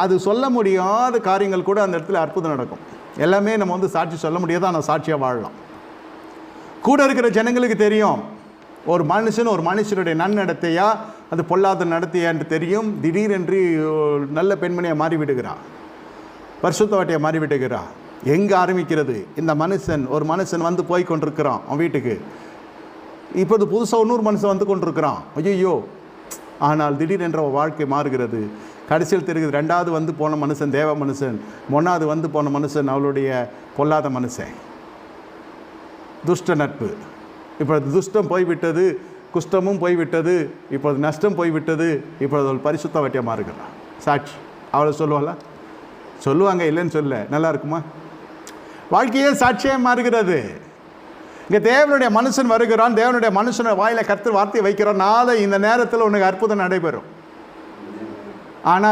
அது சொல்ல முடியாத காரியங்கள் கூட அந்த இடத்துல அற்புதம் நடக்கும். எல்லாமே நம்ம சாட்சி சொல்ல முடியாது, ஆனால் சாட்சியாக வாழலாம். கூட இருக்கிற ஜனங்களுக்கு தெரியும் ஒரு மனுஷனுடைய நன்னடத்தையா அது பொல்லாத நடத்தையா என்று தெரியும். திடீரென்று நல்ல பெண்மணியாக மாறிவிடுகிறான், பரிசுத்தவாட்டியாக மாறிவிடுகிறான். எங்கே ஆரம்பிக்கிறது? இந்த ஒரு மனுஷன் வந்து போய் கொண்டிருக்கிறான் அவன் வீட்டுக்கு. இப்போது புதுசாக இன்னொரு மனுஷன் வந்து கொண்டிருக்கிறான். ஐயோ! ஆனால் திடீரென்ற வாழ்க்கை மாறுகிறது. கடைசியில் தெரிகிறது ரெண்டாவது வந்து போன மனுஷன் தேவ மனுஷன், மூணாவது வந்து போன மனுஷன் அவளுடைய பொல்லாத மனுஷன், துஷ்ட நட்பு. இப்பொழுது துஷ்டம் போய்விட்டது, குஷ்டமும் போய்விட்டது, இப்பொழுது நஷ்டம் போய்விட்டது. இப்பொழுது அவள் பரிசுத்தவாட்டியாக மாறுகிறான். சாட்சி அவளை சொல்லுவாங்க, இல்லைன்னு சொல்ல. நல்லா இருக்குமா? வாழ்க்கையே சாட்சியாக மாறுகிறது. இங்கே தேவனுடைய மனுஷன் வருகிறான், தேவனுடைய மனுஷனை வாயில கர்த்தர் வார்த்தையை வைக்கிறான். நாளை இந்த நேரத்தில் உனக்கு அற்புதம் நடைபெறும். ஆனால்